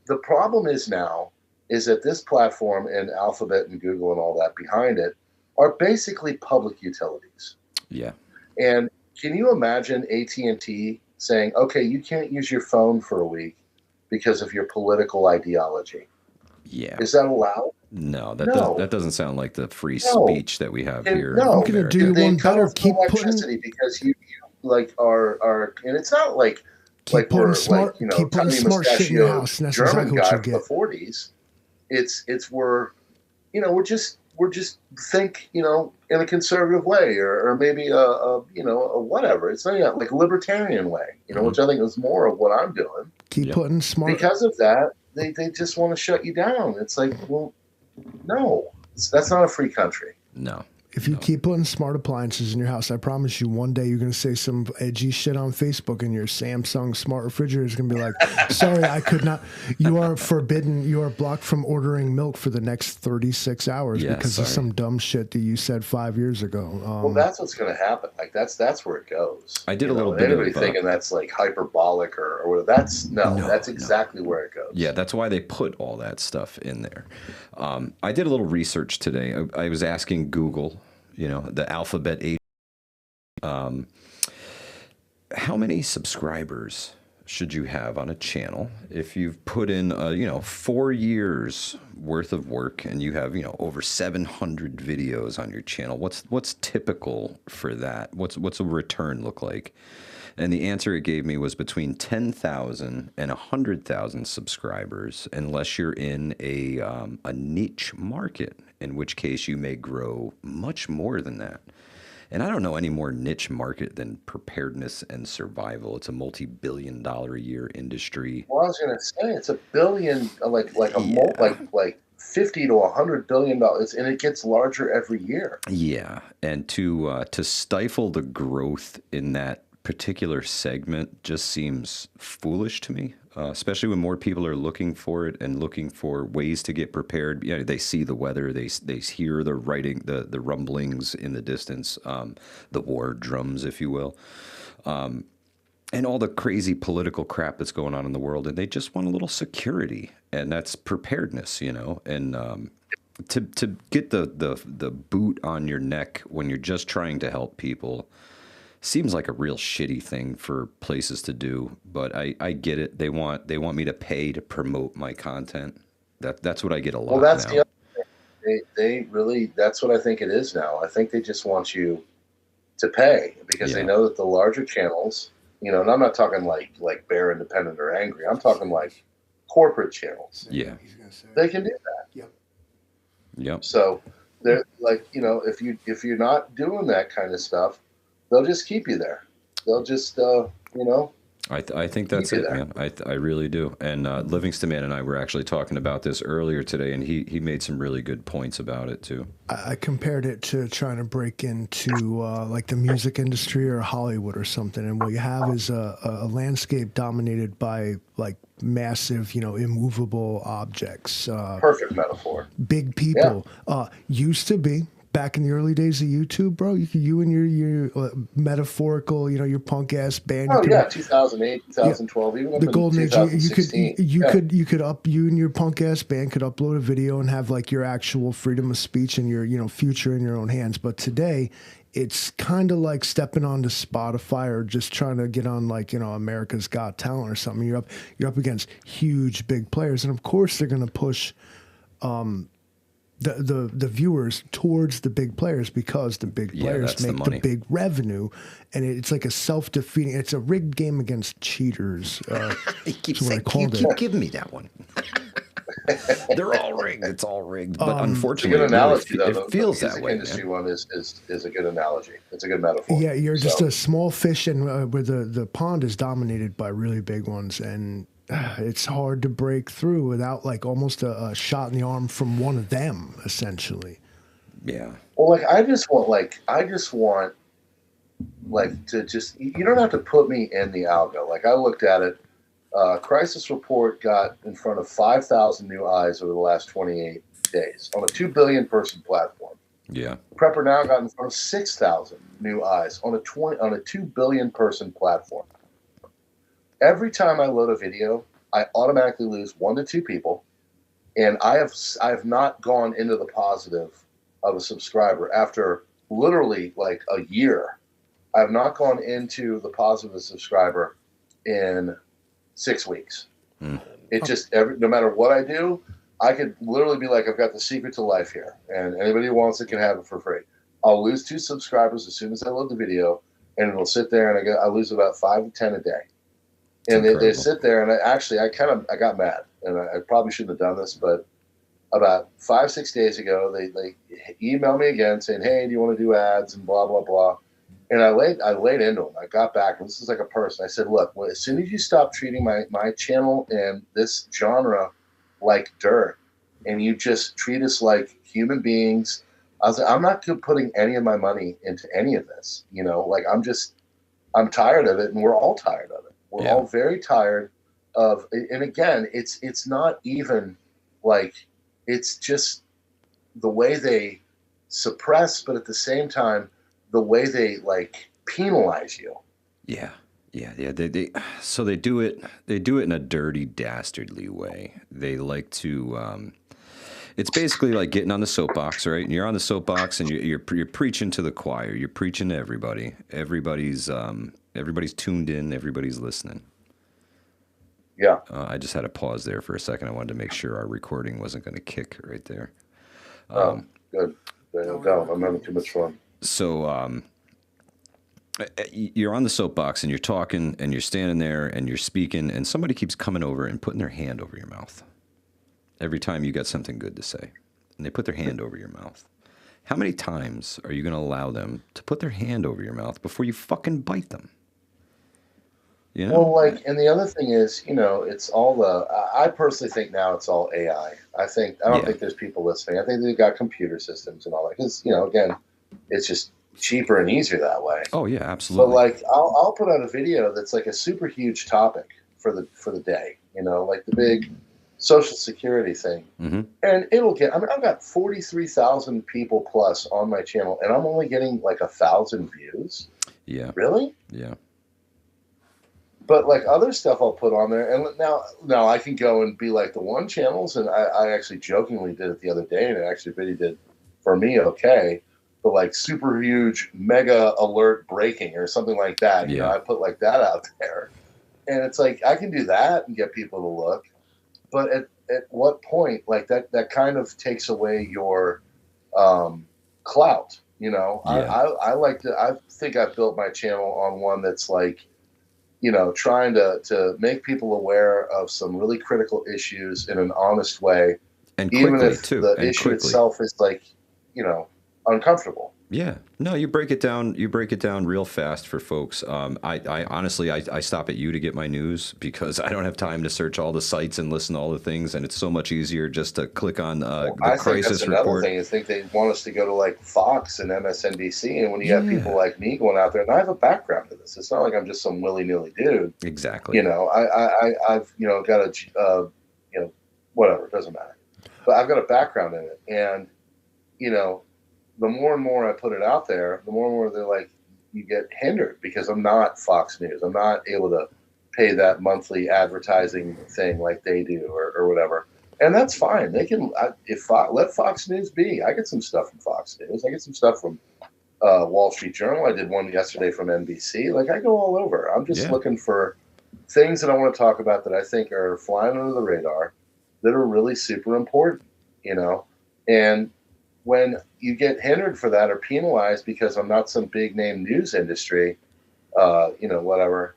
The problem is now is that this platform and Alphabet and Google and all that behind it are basically public utilities. Yeah. And can you imagine AT&T saying, okay, you can't use your phone for a week because of your political ideology? Yeah. Is that allowed? No, that doesn't sound like the free speech that we have here. No, I'm going to do you one better. Keep electricity because you like are, and it's not like keep putting smart shit in your house. And that's German exactly what guy you from get. the 40s. It's we're just think in a conservative way or maybe a whatever. It's not like a libertarian way, which I think is more of what I'm doing. Keep putting smart. Because of that, they just want to shut you down. It's like, well, no, that's not a free country. No. If you keep putting smart appliances in your house, I promise you one day you're going to say some edgy shit on Facebook and your Samsung smart refrigerator is going to be like, sorry, I could not. You are forbidden. You are blocked from ordering milk for the next 36 hours because of some dumb shit that you said 5 years ago. Well, that's what's going to happen. Like that's where it goes. I did a little bit anybody of thinking that's like hyperbolic or that's that's exactly where it goes. Yeah, that's why they put all that stuff in there. I did a little research today. I was asking Google, the Alphabet agent, how many subscribers should you have on a channel if you've put in 4 years worth of work and you have over 700 videos on your channel? What's typical for that? What's a return look like? And the answer it gave me was between 10,000 and 100,000 subscribers, unless you're in a niche market, in which case you may grow much more than that. And I don't know any more niche market than preparedness and survival. It's a multi-billion-dollar a year industry. Well, I was going to say it's $1 billion, like 50 to $100 billion, and it gets larger every year. Yeah, and to stifle the growth in that particular segment just seems foolish to me, especially when more people are looking for it and looking for ways to get prepared. They see the weather, they hear the the rumblings in the distance, the war drums, if you will, and all the crazy political crap that's going on in the world, and they just want a little security, and that's preparedness, and to get the boot on your neck when you're just trying to help people seems like a real shitty thing for places to do, but I get it. They want me to pay to promote my content. That's what I get a lot. Well, that's now. the other thing. They really, that's what I think it is now. I think they just want you to pay because they know that the larger channels, and I'm not talking like Bear Independent or Angry. I'm talking like corporate channels. Yeah, they can do that. Yep. So they're like, if you're not doing that kind of stuff, they'll just keep you there. They'll just, I think that's it, man. I really do. And Livingston Man and I were actually talking about this earlier today, and he made some really good points about it too. I compared it to trying to break into like the music industry or Hollywood or something, and what you have is a landscape dominated by like massive, immovable objects. Perfect metaphor. Big people used to be. Back in the early days of YouTube, bro, you and your metaphorical, your punk ass band. Oh yeah, 2008, 2012, even up the in golden age. 2016. You and your punk ass band could upload a video and have like your actual freedom of speech and your future in your own hands. But today, it's kind of like stepping onto Spotify or just trying to get on like America's Got Talent or something. You're up against huge big players, and of course they're going to push. The viewers towards the big players because the big players make the big revenue, and it's like a self-defeating. It's a rigged game against cheaters. You keep giving me that one. They're all rigged. It's all rigged. But unfortunately, it's a good analogy, it feels that way. The industry one is a good analogy. It's a good metaphor. Yeah, you're just a small fish, and where the pond is dominated by really big ones, and it's hard to break through without like almost a shot in the arm from one of them, essentially. Yeah. Well, I just want to just, you don't have to put me in the algo. Like I looked at it, Crisis Report got in front of 5,000 new eyes over the last 28 days on a 2 billion person platform. Yeah. PrepperNow got in front of 6,000 new eyes on a 2 billion person platform. Every time I load a video, I automatically lose 1 to 2 people, and I have not gone into the positive of a subscriber after literally like a year. I have not gone into the positive of a subscriber in 6 weeks. It just no matter what I do, I could literally be like, I've got the secret to life here, and anybody who wants it can have it for free. I'll lose 2 subscribers as soon as I load the video, and it'll sit there, and I lose about 5 to 10 a day. And they sit there, and I got mad, and I probably shouldn't have done this, but about 5-6 days ago, they emailed me again saying, "Hey, do you want to do ads?" and blah blah blah. And I laid into them. I got back, and this is like a person. I said, "Look, as soon as you stop treating my channel and this genre like dirt, and you just treat us like human beings," I was like, "I'm not putting any of my money into any of this. I'm tired of it, and we're all tired of it. We're all very tired of, and again, it's not even like, it's just the way they suppress, but at the same time, the way they like penalize you." Yeah. So they do it in a dirty, dastardly way. They like to, it's basically like getting on the soapbox, right? And you're on the soapbox and you're preaching to the choir. You're preaching to everybody. Everybody's tuned in. Everybody's listening. Yeah. I just had to pause there for a second. I wanted to make sure our recording wasn't going to kick right there. Good. Don't. I'm having too much fun. So you're on the soapbox and you're talking and you're standing there and you're speaking and somebody keeps coming over and putting their hand over your mouth every time you got something good to say. And they put their hand over your mouth. How many times are you going to allow them to put their hand over your mouth before you fucking bite them? Well, and the other thing is, it's all I personally think now it's all AI. I don't think there's people listening. I think they've got computer systems and all that. Because, again, it's just cheaper and easier that way. Oh yeah, absolutely. But I'll put out a video that's like a super huge topic for the day, like the big Social Security thing. Mm-hmm. And I've got 43,000 people plus on my channel, and I'm only getting like 1,000 views. Yeah. Really? Yeah. But like other stuff I'll put on there, and now I can go and be like the one channels, and I actually jokingly did it the other day, and it actually really did for me okay. But like super huge mega alert breaking or something like that, I put like that out there, and it's like I can do that and get people to look. But at what point, like that kind of takes away your clout, Yeah. I think I've built my channel on one that's like, trying to make people aware of some really critical issues in an honest way, and even quickly, if the issue itself is like, uncomfortable. Yeah, no, you break it down. You break it down real fast for folks. I honestly, I stop at you to get my news because I don't have time to search all the sites and listen to all the things, and it's so much easier just to click on Well, the I think that's crisis another report. thing. Is think they want us to go to like Fox and MSNBC, and when you have people Yeah, like me going out there, and I have a background in this, it's not like I'm just some willy nilly dude. exactly. I've got a whatever, it doesn't matter, but I've got a background in it, and you know, the more and more I put it out there, the more and more they're like, you get hindered because I'm not Fox News. I'm not able to pay that monthly advertising thing like they do or whatever. And that's fine. They can, let Fox News be. I get some stuff from Fox News. I get some stuff from Wall Street Journal. I did one yesterday from NBC. Like, I go all over. I'm just Yeah, looking for things that I want to talk about that I think are flying under the radar that are really super important. And when you get hindered for that or penalized because I'm not some big name news industry, whatever,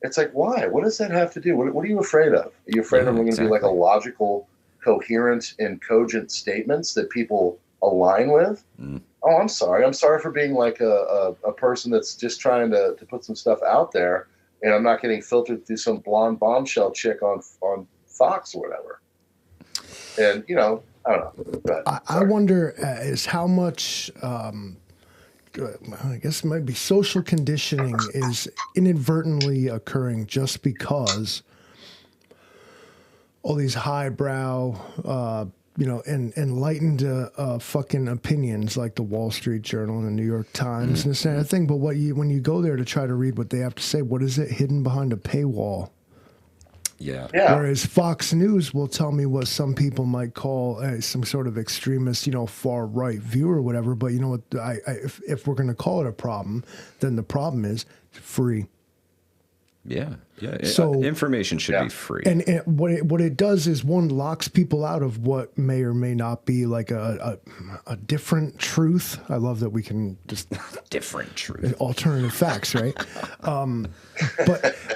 it's like, why? What does that have to do? What are you afraid of? Are you afraid yeah, I'm going to be like a exactly. logical, coherent, and cogent statements that people align with? Mm. Oh, I'm sorry. I'm sorry for being like a person that's just trying to put some stuff out there, and I'm not getting filtered through some blonde bombshell chick on Fox or whatever. And I don't know. Go ahead. I Sorry. wonder is how much. I guess it might be social conditioning is inadvertently occurring just because all these highbrow, and enlightened fucking opinions like the Wall Street Journal and the New York Times and this and that thing. But when you go there to try to read what they have to say, what is it hidden behind a paywall? Yeah, Yeah. Whereas Fox News will tell me what some people might call some sort of extremist, far right view or whatever. But you know what? If we're going to call it a problem, then the problem is free. yeah, yeah. So Information should be free. And what it does is one locks people out of what may or may not be like a different truth. I love that we can just Different truth. alternative facts, right?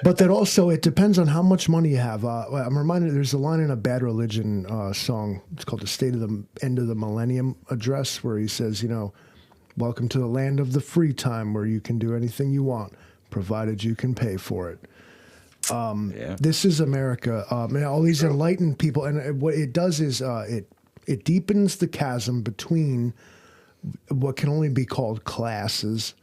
But that also it depends on how much money you have. I'm reminded there's a line in a Bad Religion song. It's called "The State of the End of the Millennium Address," where he says, "Welcome to the land of the free time, where you can do anything you want, provided you can pay for it." Yeah, This is America, and all these enlightened people, and what it does is it deepens the chasm between what can only be called classes,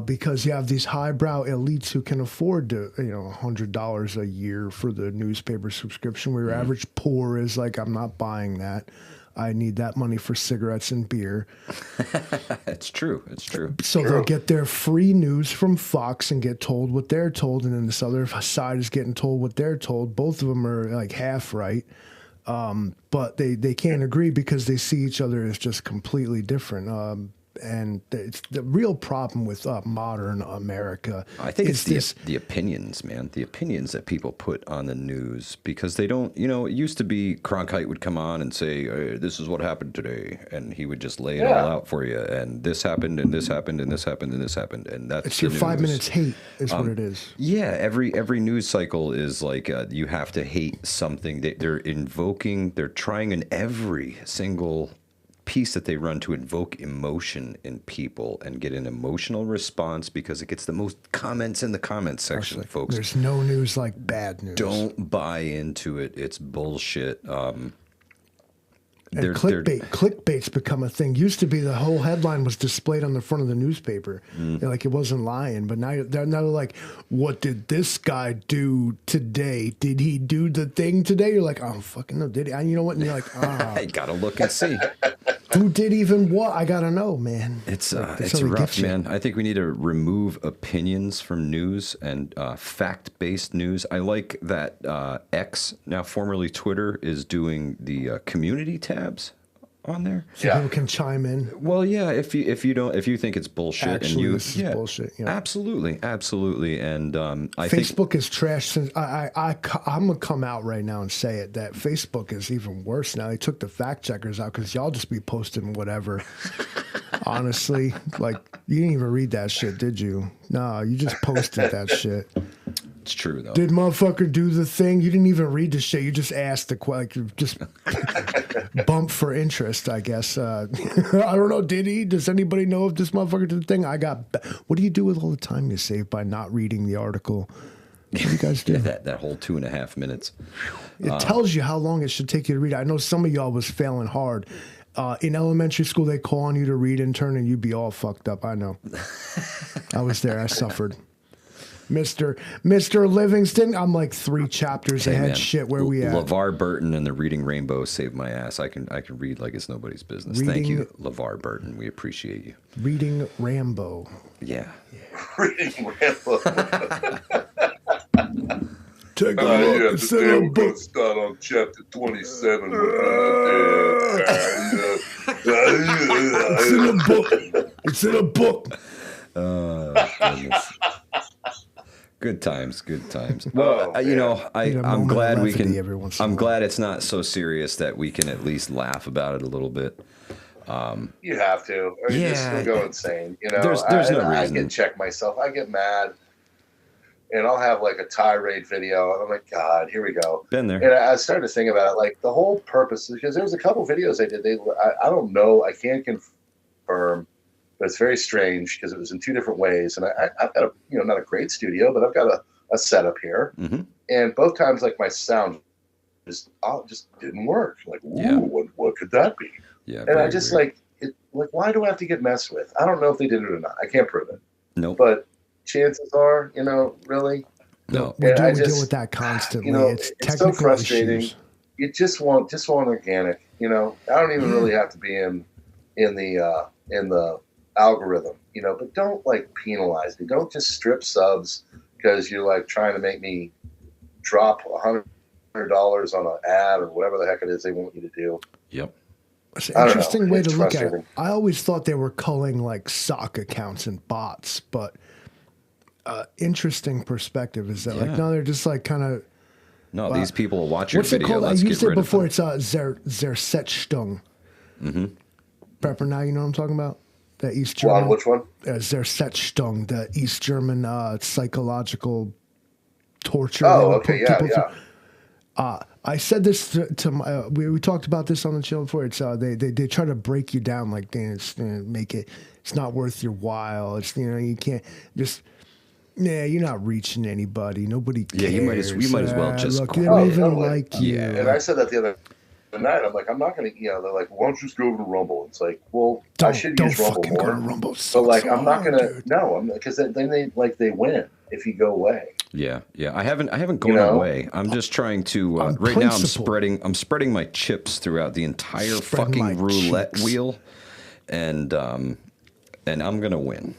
because you have these highbrow elites who can afford to, $100 a year for the newspaper subscription, where your average poor is like, I'm not buying that. I need that money for cigarettes and beer. it's true. It's true. So they'll get their free news from Fox and get told what they're told, and then this other side is getting told what they're told. Both of them are like half right, but they can't agree because they see each other as just completely different. And it's the real problem with modern America. I think is it's the opinions, man. The opinions that people put on the news because they don't. It used to be Cronkite would come on and say, "This is what happened today," and he would just lay it all out for you. And this happened, and this happened, and this happened, and this happened, and that's It's your the 5 news. minutes hate is what it is. Yeah, every news cycle is like you have to hate something. They're trying in every single piece that they run to invoke emotion in people and get an emotional response because it gets the most comments in the comments section, folks. There's no news like bad news. Don't buy into it. It's bullshit. And clickbait's become a thing. Used to be the whole headline was displayed on the front of the newspaper, like it wasn't lying. But now they're like, "What did this guy do today? Did he do the thing today?" You're like, "Oh, fucking no, did he?" And you know what? And you're like, I gotta look and see. "Who did even what? I gotta know, man." It's that's it's how they rough, get you. man. I think we need to remove opinions from news and fact-based news. I like that X, now formerly Twitter, is doing the community tabs on there. So people can chime in. Well, yeah, if you think it's bullshit Actually, and this is bullshit. Yeah. absolutely, and I think Facebook is trash. Since I'm gonna come out right now and say it that Facebook is even worse now. They took the fact checkers out because y'all just be posting whatever. Honestly, like you didn't even read that shit, did you? No, you just posted that shit. it's true though. Did motherfucker do the thing? You didn't even read the shit. You just asked the question. Just bump for interest, I guess. I don't know. Did he? Does anybody know if this motherfucker did the thing? What do you do with all the time you save by not reading the article? What do you guys do? that whole 2.5 minutes. It tells you how long it should take you to read. I know some of y'all was failing hard. In elementary school, they call on you to read intern, and you'd be all fucked up. I know. I was there. I suffered. Mr. Livingston, I'm like 3 chapters ahead. Man, Shit, where we at? LeVar Burton and the Reading Rainbow saved my ass. I can read like it's nobody's business. Thank you, LeVar Burton. We appreciate you. Reading Rambo. Yeah. Reading Rambo. Take a look. It's in a book. Start on chapter 27. It's in a book. It's in a book. Goodness. Good times, good times. Well, I'm glad we can. I'm glad it's not so serious that we can at least laugh about it a little bit. You have to. Or you just go insane. You know, there's no reason. I can check myself. I get mad, and I'll have like a tirade video. And I'm like, God, here we go. Been there. And I started to think about it, like the whole purpose, because there was a couple videos I did. I don't know. I can't confirm. But it's very strange because it was in 2 different ways. And I've got not a great studio, but I've got a setup here. Mm-hmm. And both times, like my sound just didn't work. Like, what could that be? Yeah. And I just weird. Why do I have to get messed with? I don't know if they did it or not. I can't prove it. Nope. But chances are, really. No. We deal with that constantly. It's so frustrating. Issues. You just want organic. I don't even really have to be in the algorithm, but don't penalize me. Don't just strip subs because you're trying to make me drop $100 on an ad or whatever the heck it is they want you to do. Yep. It's an interesting way to look at it. I always thought they were culling sock accounts and bots, but interesting perspective is that no, they're just kind of. No, these people will watch your what's video. It called? Let's I used get it rid before. of them. It's Zersetzstung. Mm-hmm. PrepperNow, you know what I'm talking about? The East German. Well, which one? Zersetzstung, the East German psychological torture. Oh, okay, yeah. I said this to my. We talked about this on the show before. It's they try to break you down make it. It's not worth your while. It's you can't just. Yeah, you're not reaching anybody. Nobody cares. Yeah, you might as well just. Look, they don't even like you. Yeah, and I said that the other night. I'm like, I'm not going to. They're like, why don't you just go over to Rumble? It's like, well, I should use Rumble more. Go to Rumble. So I'm not going to. No, because then they win if you go away. Yeah. I haven't gone away. I'm just trying to. Right now, I'm spreading my chips throughout the entire fucking roulette wheel, and I'm gonna win.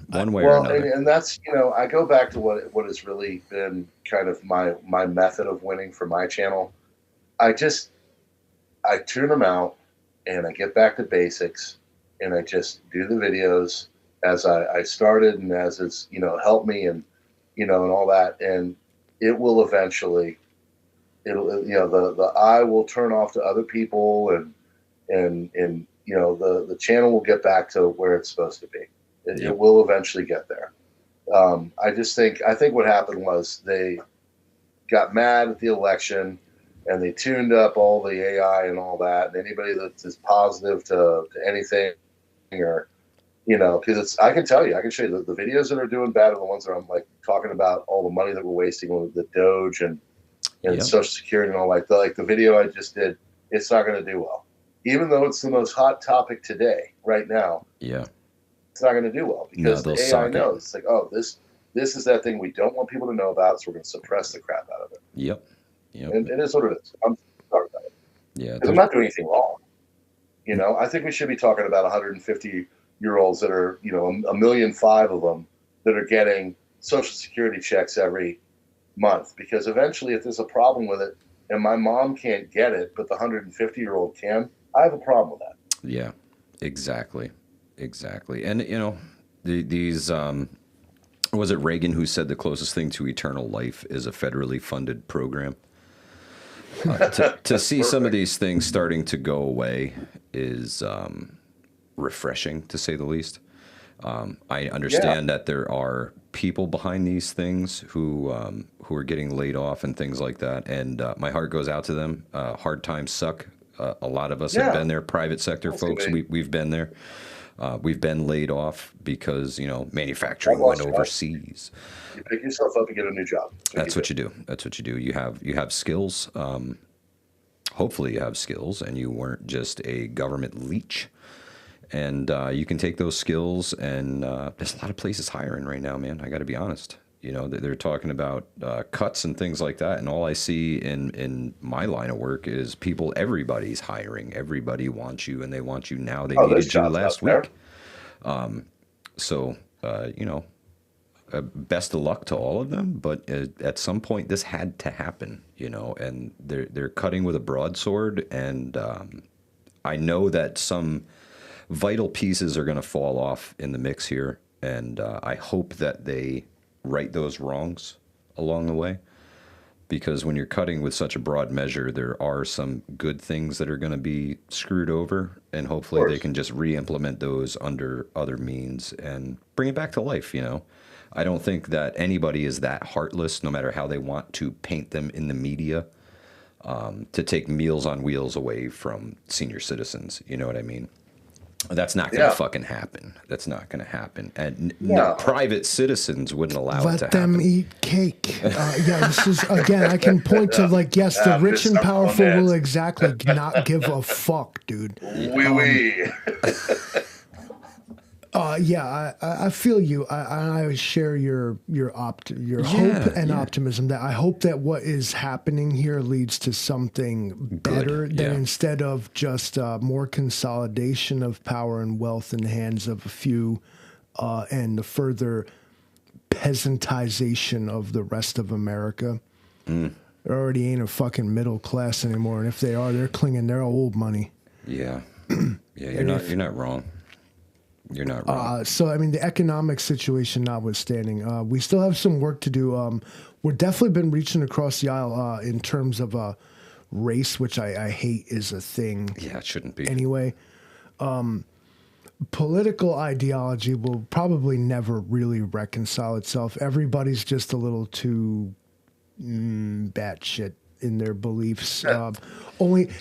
One way or another. And that's I go back to what has really been kind of my method of winning for my channel. I tune them out, and I get back to basics, and I just do the videos as I started, and as it's helped me, and and all that, and it will eventually. The eye will turn off to other people, and the channel will get back to where it's supposed to be. It will eventually get there. I think what happened was they got mad at the election, and they tuned up all the AI and all that. And anybody that is positive to anything, or because I can tell you, I can show you the videos that are doing bad are the ones that I'm talking about all the money that we're wasting with the Doge and Social Security and all the video I just did. It's not going to do well. Even though it's the most hot topic today, right now, it's not going to do well because the AI knows. It's this is that thing we don't want people to know about, so we're going to suppress the crap out of it. Yep. And it is what it is. I'm sorry about it. Yeah. Because I'm not doing anything wrong. I think we should be talking about 150-year-olds that are, 1.5 million of them that are getting Social Security checks every month. Because eventually, if there's a problem with it, and my mom can't get it, but the 150-year-old can, I have a problem with that. Yeah, exactly. And, these, was it Reagan who said the closest thing to eternal life is a federally funded program? To see some of these things starting to go away is refreshing, to say the least. I understand that there are people behind these things who are getting laid off and things like that, and my heart goes out to them. Hard times suck. A lot of us Yeah. have been there. Private sector That's folks, great. we've been there. We've been laid off because, you know, manufacturing I've lost went jobs. overseas. You pick yourself up and get a new job. That's what you do. That's what you do. You have skills. Hopefully you have skills and you weren't just a government leech. And you can take those skills, and there's a lot of places hiring right now, man. I got to be honest. You know, they're talking about cuts and things like that. And all I see in my line of work is everybody's hiring. Everybody wants you, and they want you now. They needed you last week. So, you know, best of luck to all of them. But at some point, this had to happen, you know, and they're cutting with a broadsword. And I know that some vital pieces are going to fall off in the mix here, and I hope that they right those wrongs along the way, because when you're cutting with such a broad measure, there are some good things that are going to be screwed over, and hopefully they can just re-implement those under other means and bring it back to life, you know. I don't think that anybody is that heartless, no matter how they want to paint them in the media, to take Meals on Wheels away from senior citizens, you know what I mean? That's not going to fucking happen. That's not going to happen. And private citizens wouldn't allow it to happen. Let them eat cake. Yeah, this is, again, I can point to, like, yes, the rich and powerful will exactly not give a fuck, dude. Yeah, I feel you. I share your hope and optimism. That I hope that what is happening here leads to something better than instead of just more consolidation of power and wealth in the hands of a few, and the further peasantization of the rest of America. There already ain't a fucking middle class anymore, and if they are, they're clinging their old money. Yeah, yeah, you're not wrong. You're not wrong. So, I mean, the economic situation notwithstanding, we still have some work to do. We've definitely been reaching across the aisle in terms of race, which I hate is a thing. Yeah, it shouldn't be. Anyway, political ideology will probably never really reconcile itself. Everybody's just a little too batshit in their beliefs. Only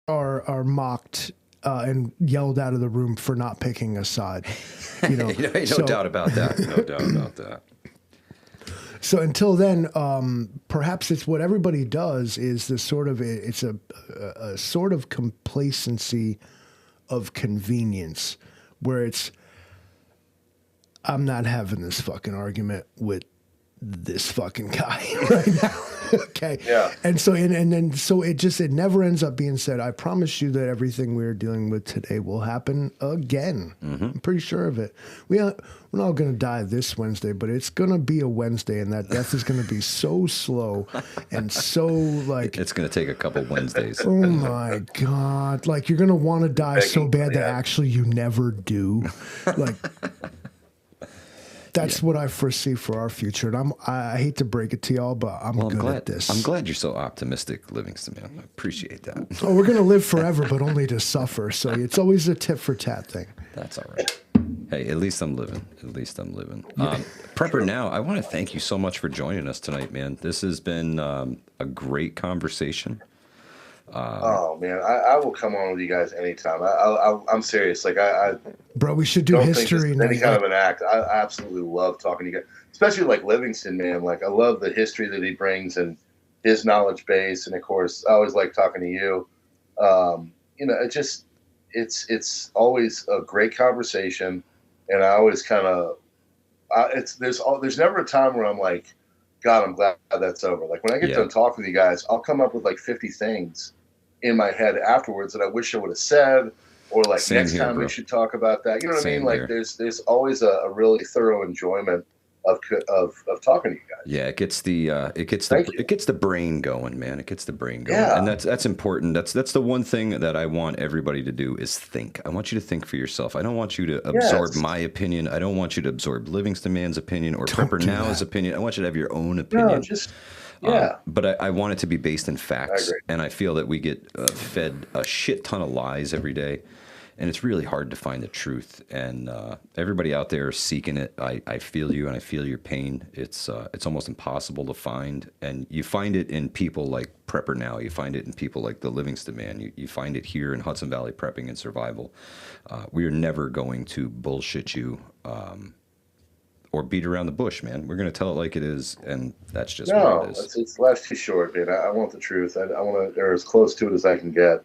are mocked and yelled out of the room for not picking a side. You know, no doubt about that. No doubt about that. So until then, perhaps it's what everybody does is the sort of it's a sort of complacency of convenience, where it's I'm not having this fucking argument with this fucking guy right now. Okay. Yeah. And so it never ends up being said, I promise you that everything we're dealing with today will happen again. I'm pretty sure of it. We're not going to die this Wednesday, but it's going to be a Wednesday, and that death is going to be so slow and so like it's going to take a couple Wednesdays. Oh my God. Like you're going to want to die so bad that actually you never do. Like that's what I foresee for our future. And I hate to break it to y'all, but I'm good at this. I'm glad you're so optimistic, Livingston, man. I appreciate that. Oh, we're going to live forever, but only to suffer. So it's always a tit for tat thing. That's all right. Hey, at least I'm living. PrepperNow, I want to thank you so much for joining us tonight, man. This has been a great conversation. Oh man, I will come on with you guys anytime. I'm serious. Like bro, we should do history. Any kind of an act. I absolutely love talking to you guys, especially like Livingston, man. Like I love the history that he brings and his knowledge base, and of course, I always like talking to you. You know, it's always a great conversation, and I always kind of there's never a time where I'm like, God, I'm glad that's over. Like when I get done talking with you guys, I'll come up with like 50 things in my head afterwards that I wish I would have said, or like next time we should talk about that. You know what I mean? Like there's always a really thorough enjoyment of talking to you guys. Yeah, it gets the brain going, man. It gets the brain going, and that's important. That's the one thing that I want everybody to do is think. I want you to think for yourself. I don't want you to absorb my opinion. I don't want you to absorb Livingston Man's opinion or PrepperNow's opinion. I want you to have your own opinion. No, but I want it to be based in facts, and I feel that we get fed a shit ton of lies every day. and it's really hard to find the truth. And everybody out there seeking it, I feel you, and I feel your pain. It's almost impossible to find, and you find it in people like PrepperNow. You find it in people like the Livingston Man. You find it here in Hudson Valley Prepping and Survival. We are never going to bullshit you or beat around the bush, man. We're going to tell it like it is, and that's just what it is. It's life's too short, man. I want the truth. I want to, or as close to it as I can get.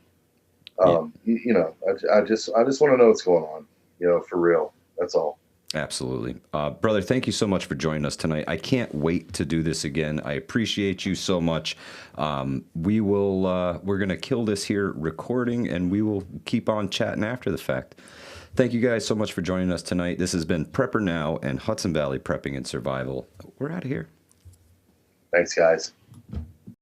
You know, I just want to know what's going on, you know, for real. That's all. Absolutely. Brother, thank you so much for joining us tonight. I can't wait to do this again. I appreciate you so much. We're going to kill this here recording, and we will keep on chatting after the fact. Thank you guys so much for joining us tonight. This has been PrepperNow and Hudson Valley Prepping and Survival. We're out of here. Thanks, guys.